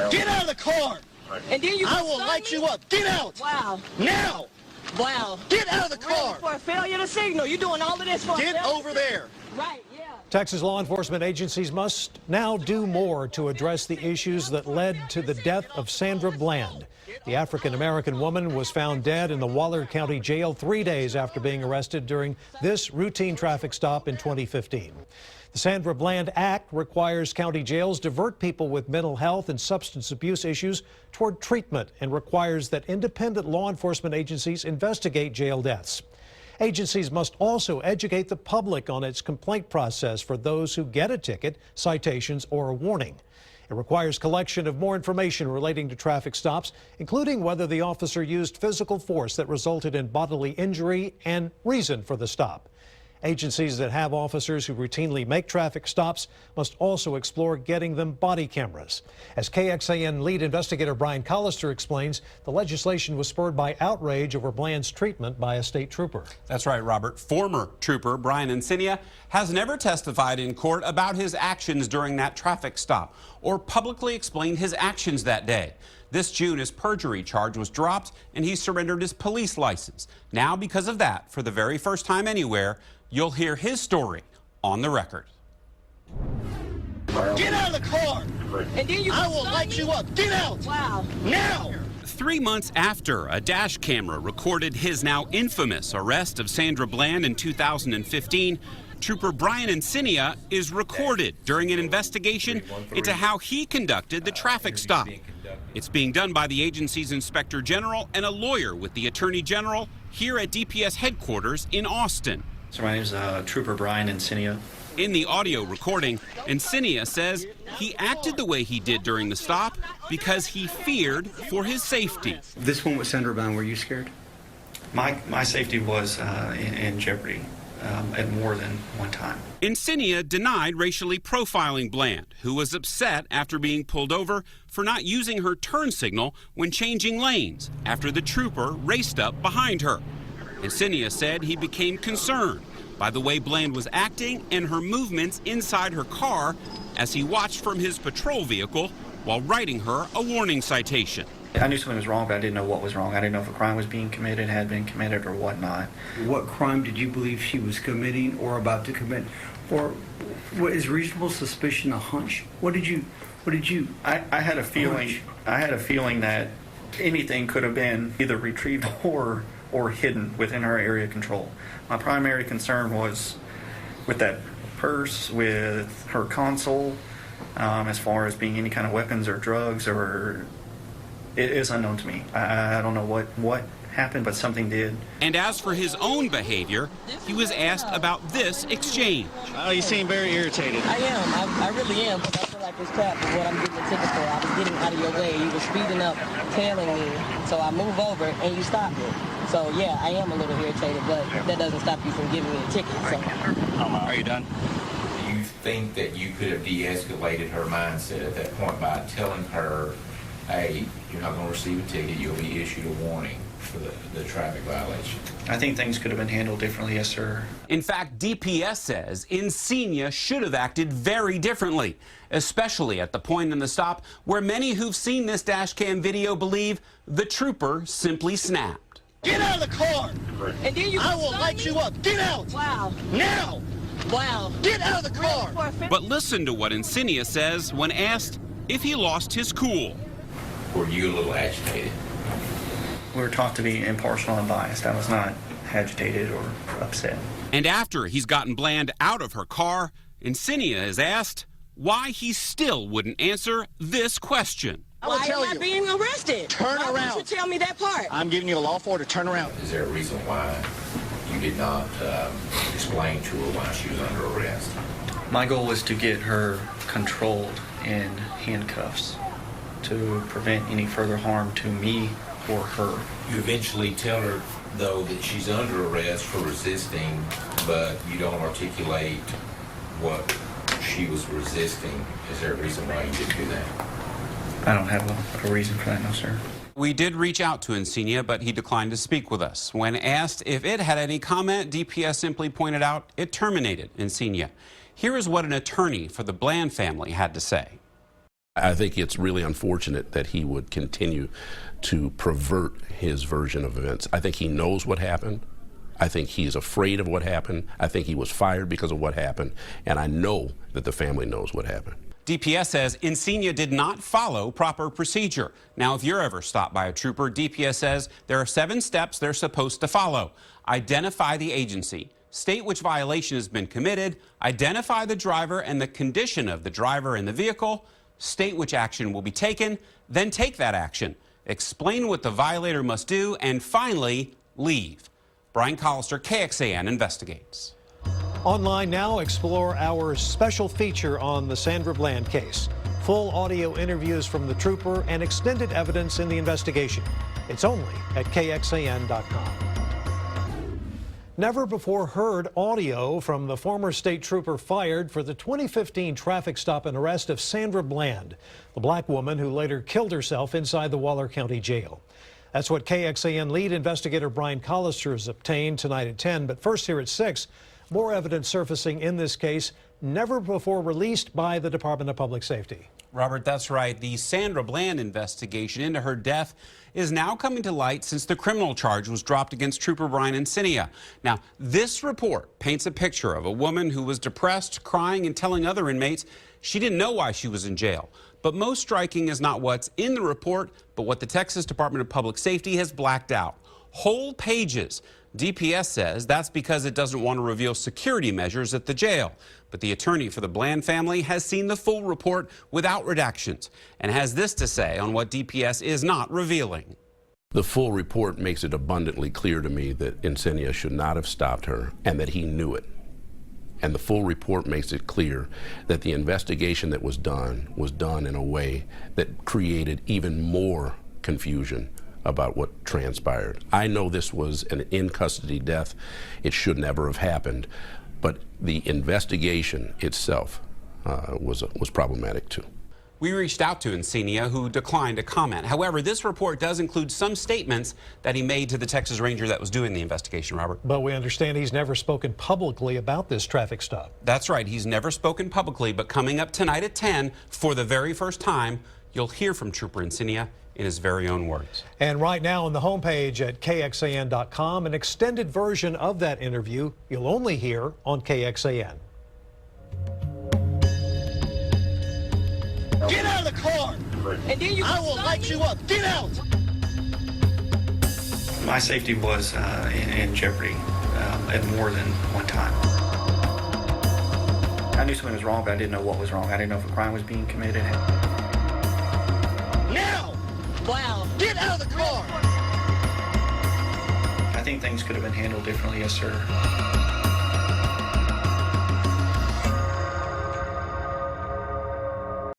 Get out of the car! And then you I will light you up. Get out! Wow. Now! Wow. Get out of the Really, car! for a failure to signal. You're doing all of this for Get over there! Right, yeah. Texas law enforcement agencies must now do more to address the issues that led to the death of Sandra Bland. The African-American woman was found dead in the Waller County Jail 3 days after being arrested during this routine traffic stop in 2015. The Sandra Bland Act requires county jails divert people with mental health and substance abuse issues toward treatment and requires that independent law enforcement agencies investigate jail deaths. Agencies must also educate the public on its complaint process for those who get a ticket, citations, or a warning. It requires collection of more information relating to traffic stops, including whether the officer used physical force that resulted in bodily injury and reason for the stop. Agencies that have officers who routinely make traffic stops must also explore getting them body cameras. As KXAN lead investigator Brian Collister explains, the legislation was spurred by outrage over Bland's treatment by a state trooper. That's right, Robert. Former trooper Brian Encinia has never testified in court about his actions during that traffic stop or publicly explained his actions that day. This June, his perjury charge was dropped and he surrendered his police license. Now, because of that, for the very first time anywhere, you'll hear his story on the record. Get out of the car! And then I will light you up. Get out! Wow. Now! 3 months after a dash camera recorded his now infamous arrest of Sandra Bland in 2015, Trooper Brian Encinia is recorded during an investigation into how he conducted the traffic stop. It's being done by the agency's Inspector General and a lawyer with the Attorney General here at DPS headquarters in Austin. So my name is Trooper Brian Encinia. In the audio recording, Encinia says he acted the way he did during the stop because he feared for his safety. This one with Sandra Bland, were you scared? My safety was in jeopardy at more than one time. Encinia denied racially profiling Bland, who was upset after being pulled over for not using her turn signal when changing lanes after the trooper raced up behind her. Encinia said he became concerned by the way Bland was acting and her movements inside her car as he watched from his patrol vehicle while writing her a warning citation. I knew something was wrong, but I didn't know what was wrong. I didn't know if a crime was being committed, had been committed, or whatnot. What crime did you believe she was committing or about to commit? Or what is reasonable suspicion a hunch? What did you I had a feeling hunch? I had a feeling that anything could have been either retrieved or hidden within our area of control. My primary concern was with that purse, with her console, as far as being any kind of weapons or drugs, or it is unknown to me. I don't know what happened, but something did. And as for his own behavior, he was asked about this exchange. Oh, you seem very irritated. I am. I really am, because I feel like this crap is what I'm getting the ticket for. I was getting out of your way. You were speeding up, tailing me. So I move over, and you stopped me. So, yeah, I am a little irritated, but that doesn't stop you from giving me a ticket. So. Are you done? Do you think that you could have de-escalated her mindset at that point by telling her, hey, you're not going to receive a ticket, you'll be issued a warning for the traffic violation? I think things could have been handled differently, yes, sir. In fact, DPS says Encinia should have acted very differently, especially at the point in the stop where many who've seen this dash cam video believe the trooper simply snapped. Get out of the car! And then I will light you up. Get out! Wow. Now! Wow. Get out of the car! But listen to what Encinia says when asked if he lost his cool. Were you a little agitated? We were taught to be impartial and biased. I was not agitated or upset. And after he's gotten Bland out of her car, Encinia is asked why he still wouldn't answer this question. Why am I being arrested? Turn around. Why would you tell me that part? I'm giving you a lawful order. Turn around. Is there a reason why you did not explain to her why she was under arrest? My goal was to get her controlled in handcuffs to prevent any further harm to me or her. You eventually tell her, though, that she's under arrest for resisting, but you don't articulate what she was resisting. Is there a reason why you didn't do that? I don't have a reason for that, no, sir. We did reach out to Encinia, but he declined to speak with us. When asked if it had any comment, DPS simply pointed out it terminated Encinia. Here is what an attorney for the Bland family had to say. I think it's really unfortunate that he would continue to pervert his version of events. I think he knows what happened. I think he's afraid of what happened. I think he was fired because of what happened. And I know that the family knows what happened. DPS says Encinia did not follow proper procedure. Now, if you're ever stopped by a trooper, DPS says there are 7 steps they're supposed to follow. Identify the agency, state which violation has been committed, identify the driver and the condition of the driver and the vehicle, state which action will be taken, then take that action, explain what the violator must do, and finally, leave. Brian Collister, KXAN Investigates. Online now, explore our special feature on the Sandra Bland case. Full audio interviews from the trooper and extended evidence in the investigation. It's only at KXAN.com. Never before heard audio from the former state trooper fired for the 2015 traffic stop and arrest of Sandra Bland, the black woman who later killed herself inside the Waller County Jail. That's what KXAN lead investigator Brian Collister has obtained tonight at 10. But first, here at 6, more evidence surfacing in this case, never before released by the Department of Public Safety. Robert, that's right. The Sandra Bland investigation into her death is now coming to light since the criminal charge was dropped against Trooper Brian Encinia. Now, this report paints a picture of a woman who was depressed, crying, and telling other inmates she didn't know why she was in jail. But most striking is not what's in the report, but what the Texas Department of Public Safety has blacked out. Whole pages. DPS says that's because it doesn't want to reveal security measures at the jail. But the attorney for the Bland family has seen the full report without redactions and has this to say on what DPS is not revealing. The full report makes it abundantly clear to me that Encinia should not have stopped her and that he knew it. And the full report makes it clear that the investigation that was done in a way that created even more confusion about what transpired. I know this was an in-custody death. It should never have happened. But the investigation itself was problematic too. We reached out to Encinia, who declined to comment. However, this report does include some statements that he made to the Texas Ranger that was doing the investigation, Robert. But we understand he's never spoken publicly about this traffic stop. That's right. He's never spoken publicly, but coming up tonight at 10, for the very first time, you'll hear from Trooper Encinia in his very own words. And right now on the homepage at KXAN.com, an extended version of that interview you'll only hear on KXAN. Get out of the car! And then you I will light you up. Get out! My safety was in jeopardy at more than one time. I knew something was wrong, but I didn't know what was wrong. I didn't know if a crime was being committed. Now! Wow. Get out of the car! I think things could have been handled differently, yes, sir.